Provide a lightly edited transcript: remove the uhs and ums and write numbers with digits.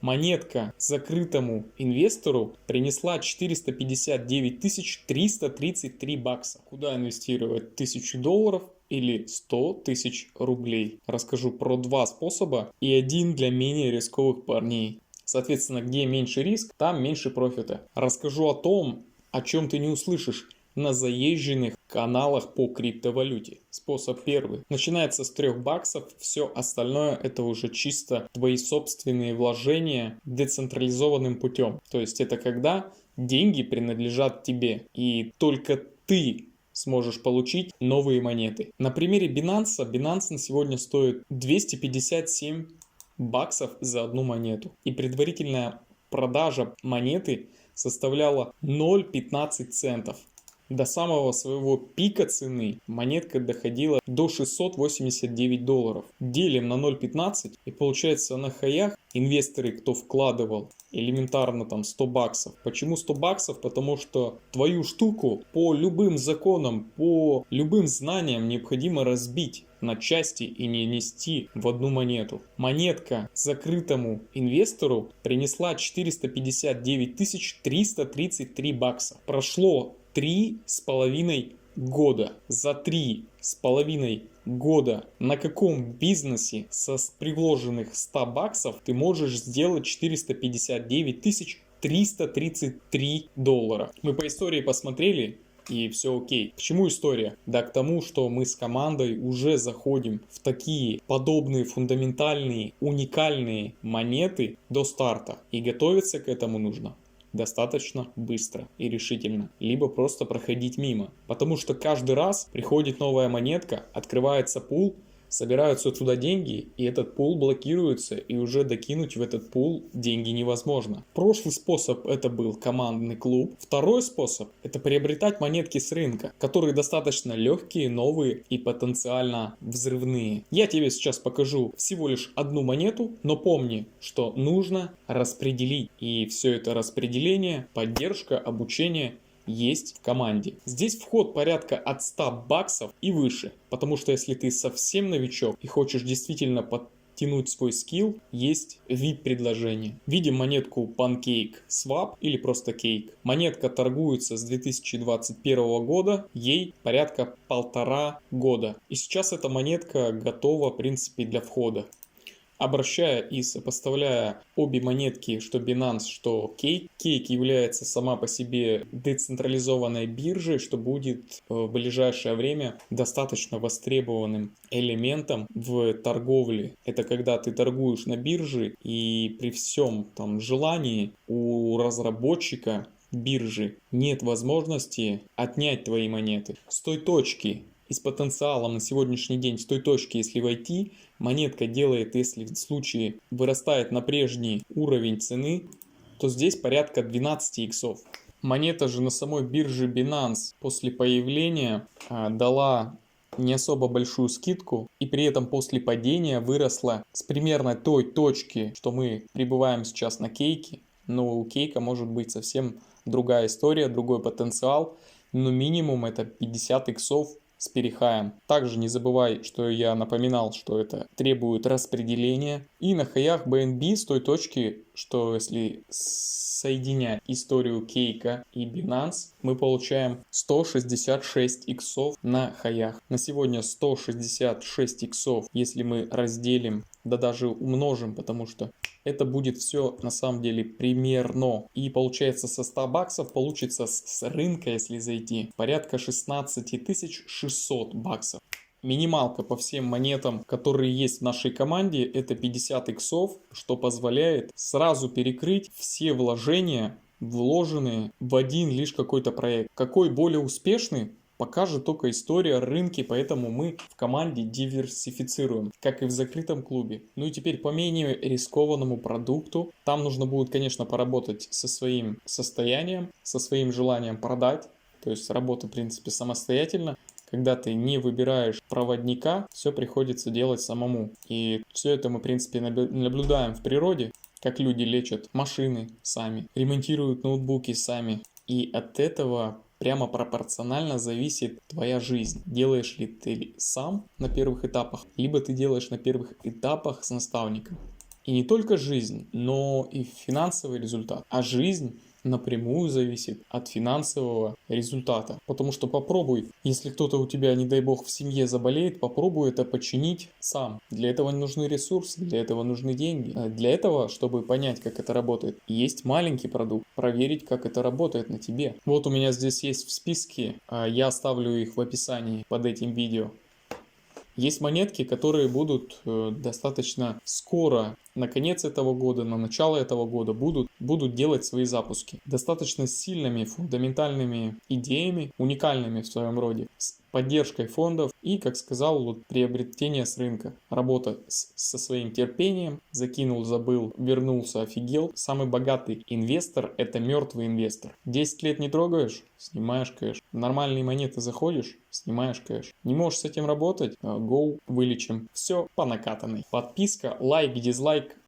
Монетка закрытому инвестору принесла 459 333 бакса. Куда инвестировать 1000 долларов или 100 тысяч рублей? Расскажу про два способа и один для менее рисковых парней. Соответственно, где меньше риск, там меньше профита. Расскажу о том, о чем ты не услышишь на заезженных каналах по криптовалюте. Способ первый. Начинается с 3 баксов, все остальное это уже чисто твои собственные вложения децентрализованным путем. То есть это когда деньги принадлежат тебе и только ты сможешь получить новые монеты. На примере Binance на сегодня стоит 257 баксов за одну монету. И предварительная продажа монеты составляла 0,15 центов. До самого своего пика цены монетка доходила до 689 долларов. Делим на 0,15 и получается на хаях инвесторы, кто вкладывал элементарно там 100 баксов. Почему 100 баксов? Потому что твою штуку по любым законам, по любым знаниям необходимо разбить на части и не нести в одну монету. Монетка закрытому инвестору принесла 459 333 бакса. Прошло 3,5 года. За 3,5 года на каком бизнесе со приложенных 100 баксов ты можешь сделать 459 333 доллара? Мы по истории посмотрели, и все окей. К чему история? Да к тому, что мы с командой уже заходим в такие подобные фундаментальные, уникальные монеты до старта. И готовиться к этому нужно достаточно быстро и решительно, либо просто проходить мимо. Потому что каждый раз приходит новая монетка, открывается пул, собираются туда деньги, и этот пул блокируется, и уже докинуть в этот пул деньги невозможно. Прошлый способ это был командный клуб. Второй способ это приобретать монетки с рынка, которые достаточно легкие, новые и потенциально взрывные. Я тебе сейчас покажу всего лишь одну монету, но помни, что нужно распределить. И все это распределение, поддержка, обучение есть в команде. Здесь вход порядка от 100 баксов и выше, потому что если ты совсем новичок и хочешь действительно подтянуть свой скилл, есть VIP-предложение. Видим монетку PancakeSwap или просто Cake. Монетка торгуется с 2021 года, ей порядка 1,5 года. И сейчас эта монетка готова в принципе для входа. Обращая и сопоставляя обе монетки, что Binance, что Cake. Cake является сама по себе децентрализованной биржей, что будет в ближайшее время достаточно востребованным элементом в торговле. Это когда ты торгуешь на бирже и при всем там желании у разработчика биржи нет возможности отнять твои монеты. С той точки и с потенциалом на сегодняшний день, с той точки, если войти, монетка делает, если в случае вырастает на прежний уровень цены, то здесь порядка 12 иксов. Монета же на самой бирже Binance после появления дала не особо большую скидку, и при этом после падения выросла с примерно той точки, что мы пребываем сейчас на Кейке. Но у Кейка может быть совсем другая история, другой потенциал, но минимум это 50 иксов с перехаем. Также не забывай, что я напоминал, что это требует распределения. И на хаях BNB с той точки, что если соединять историю Кейка и Binance, мы получаем 166 иксов на хаях. На сегодня 166 иксов, если мы разделим, да даже умножим, потому что это будет все на самом деле примерно. И получается со 100 баксов получится с рынка, если зайти, порядка 16 600 баксов. Минималка по всем монетам, которые есть в нашей команде, это 50 иксов, что позволяет сразу перекрыть все вложения, вложенные в один лишь какой-то проект. Какой более успешный, покажет только история рынка, поэтому мы в команде диверсифицируем, как и в закрытом клубе. Ну и теперь по менее рискованному продукту, там нужно будет, конечно, поработать со своим состоянием, со своим желанием продать, то есть работа, в принципе, самостоятельно. Когда ты не выбираешь проводника, все приходится делать самому. И все это мы, в принципе, наблюдаем в природе, как люди лечат машины сами, ремонтируют ноутбуки сами. И от этого прямо пропорционально зависит твоя жизнь. Делаешь ли ты сам на первых этапах, либо ты делаешь на первых этапах с наставником. И не только жизнь, но и финансовый результат. А жизнь напрямую зависит от финансового результата. Потому что попробуй, если кто-то у тебя, не дай бог, в семье заболеет, попробуй это починить сам. Для этого нужны ресурсы, для этого нужны деньги. Для этого, чтобы понять, как это работает, есть маленький продукт, проверить, как это работает на тебе. Вот у меня здесь есть в списке, я оставлю их в описании под этим видео. Есть монетки, которые будут достаточно скоро, на конец этого года, на начало этого года, будут делать свои запуски. Достаточно сильными фундаментальными идеями, уникальными в своем роде, с поддержкой фондов и, как сказал, вот, приобретение с рынка. Работа со своим терпением, закинул, забыл, вернулся, офигел. Самый богатый инвестор – это мертвый инвестор. 10 лет не трогаешь – снимаешь кэш. В нормальные монеты заходишь – снимаешь кэш. Не можешь с этим работать – go, вылечим. Все по накатанной. Подписка, лайк, дизлайк.